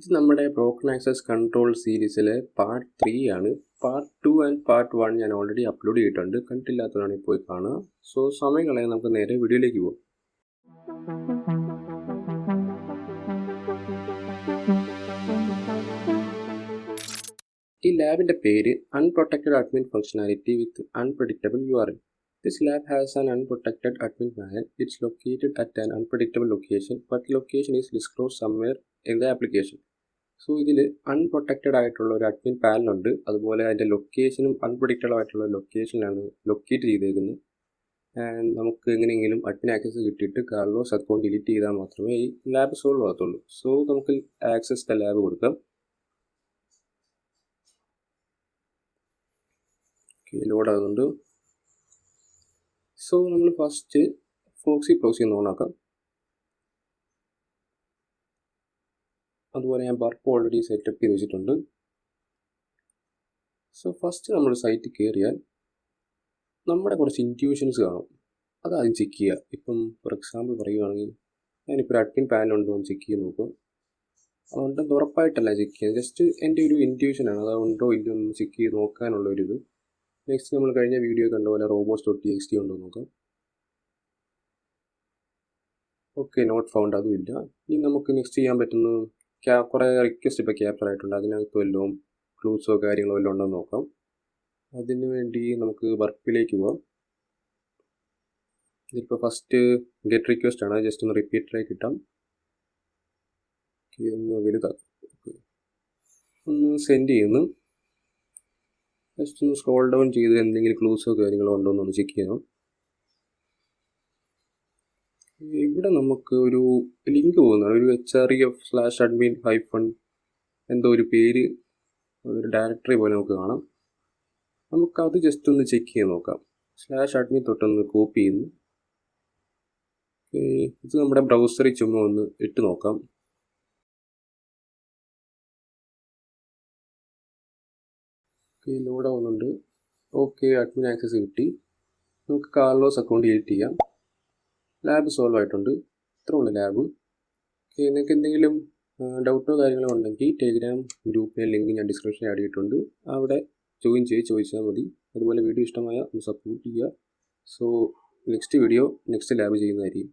ഇത് നമ്മുടെ broken access control സീരീസിലെ പാർട്ട് 3 ആണ്. പാർട്ട് 2 ആൻഡ് പാർട്ട് 1 ഞാൻ ഓൾറെഡി അപ്ലോഡ് ചെയ്തിട്ടുണ്ട്. കണ്ടില്ലാത്തവരാണെങ്കിൽ പോയി കാണുക. സോ സമയം കളയാൻ നമുക്ക് നേരെ വീഡിയോയിലേക്ക് പോകാം. ഈ ലാബിൻ്റെ പേര് unprotected admin functionality with unpredictable URL. This lab has an unprotected admin panel. It's located at an unpredictable location, but the location is disclosed somewhere in the application. So ഇതിൽ അൺപ്രൊട്ടക്റ്റഡ് ആയിട്ടുള്ള ഒരു അഡ്മിൻ പാനലുണ്ട്. അതുപോലെ അതിൻ്റെ ലൊക്കേഷനും അൺപ്രഡിക്റ്റഡ് ആയിട്ടുള്ള ലൊക്കേഷനിലാണ് locate ചെയ്തേക്കുന്നത്. And നമുക്ക് എങ്ങനെയെങ്കിലും അഡ്മിൻ ആക്സസ് കിട്ടിയിട്ട് കാർലോസ് അക്കൗണ്ട് ഡിലീറ്റ് ചെയ്താൽ മാത്രമേ ഈ ലാബ് സോൾവ് ആകത്തുള്ളൂ. സോ നമുക്ക് ആക്സസ് ദ ലാബ് കൊടുക്കാം. ലോഡ് ആകുന്നുണ്ട്. സോ നമ്മൾ ഫസ്റ്റ് ഫോക്സി പ്രോക്സി ഒന്ന് ഓണാക്കാം. അതുപോലെ ഞാൻ ബർപ്പ് ഓൾറെഡി സെറ്റപ്പ് ചെയ്ത് വെച്ചിട്ടുണ്ട്. സോ ഫസ്റ്റ് നമ്മൾ സൈറ്റ് കയറിയാൽ നമ്മുടെ കുറച്ച് ഇൻറ്റ്യൂഷൻസ് കാണും. അതാദ്യം ചെക്ക് ചെയ്യുക. ഇപ്പം ഫോർ എക്സാമ്പിൾ പറയുകയാണെങ്കിൽ ഞാനിപ്പോൾ ഒരു അഡ്മിൻ പാനൽ ഉണ്ടോ എന്ന് ചെക്ക് ചെയ്ത് നോക്കും. അതുകൊണ്ട് ഉറപ്പായിട്ടല്ല ചെക്ക് ചെയ്യുന്നത്, ജസ്റ്റ് എൻ്റെ ഒരു ഇൻറ്റ്യൂഷനാണ്. അതുണ്ടോ ഇല്ലയോ എന്ന് ചെക്ക് ചെയ്ത് നോക്കാനുള്ളൊരിത്. നെക്സ്റ്റ് നമ്മൾ കഴിഞ്ഞ വീഡിയോ കണ്ട പോലെ robots.txt ഉണ്ടോ നോക്കാം. ഓക്കെ, നോട്ട് ഫൗണ്ട്, അതും ഇല്ല. ഇനി നമുക്ക് നെക്സ്റ്റ് ചെയ്യാൻ പറ്റുന്നത് കുറേ റിക്വസ്റ്റ് ഇപ്പോൾ ക്യാപ്ചർ ആയിട്ടുണ്ട്. അതിനകത്ത് വല്ലതും ക്ലൂസോ കാര്യങ്ങളോ വല്ലതും ഉണ്ടോ നോക്കാം. അതിനു വേണ്ടി നമുക്ക് വർക്കിലേക്ക് പോവാം. ഇതിപ്പോൾ ഫസ്റ്റ് ഗെറ്റ് റിക്വസ്റ്റ് ആണ്. ജസ്റ്റ് ഒന്ന് റിപ്പീറ്ററായി കിട്ടാം. ഒന്ന് വലുതാക്കും. ഒന്ന് സെൻഡ് ചെയ്യുന്നു. ജസ്റ്റ് ഒന്ന് സ്ക്രോൾ ഡൗൺ ചെയ്ത് എന്തെങ്കിലും ക്ലൂസോ കാര്യങ്ങളോ ഉണ്ടോ എന്നൊന്ന് ചെക്ക് ചെയ്യണം. ഇവിടെ നമുക്ക് ഒരു ലിങ്ക് പോകുന്നതാണ്. ഒരു HREF/admin എന്തോ ഒരു പേര്, ഒരു ഡയറക്ടറി പോലെ നമുക്ക് കാണാം. നമുക്കത് ജസ്റ്റ് ഒന്ന് ചെക്ക് ചെയ്ത് നോക്കാം. /admin തൊട്ടൊന്ന് കോപ്പി ചെയ്യുന്നു. ഇത് നമ്മുടെ ബ്രൗസറിൽ ചുമ്മാ ഒന്ന് ഇട്ട് നോക്കാം. ലോഡ് ആവുന്നുണ്ട്. ഓക്കെ, അഡ്മിൻ ആക്സസ് കിട്ടി. നമുക്ക് കാർലോസ് അക്കൗണ്ട് ഡിലീറ്റ് ചെയ്യാം. ലാബ് സോൾവ് ആയിട്ടുണ്ട്. ഇത്രേ ഉള്ളൂ ലാബ്. നിങ്ങൾക്ക് എന്തെങ്കിലും ഡൗട്ടോ കാര്യങ്ങളോ ഉണ്ടെങ്കിൽ ടെലിഗ്രാം ഗ്രൂപ്പിലെ ലിങ്ക് ഞാൻ ഡിസ്ക്രിപ്ഷനിൽ ആഡ് ചെയ്തിട്ടുണ്ട്. അവിടെ ജോയിൻ ചോദിച്ചാൽ മതി. അതുപോലെ വീഡിയോ ഇഷ്ടമായ ഒന്ന് സപ്പോർട്ട് ചെയ്യുക. So next video next lab ചെയ്യുന്നതായിരിക്കും.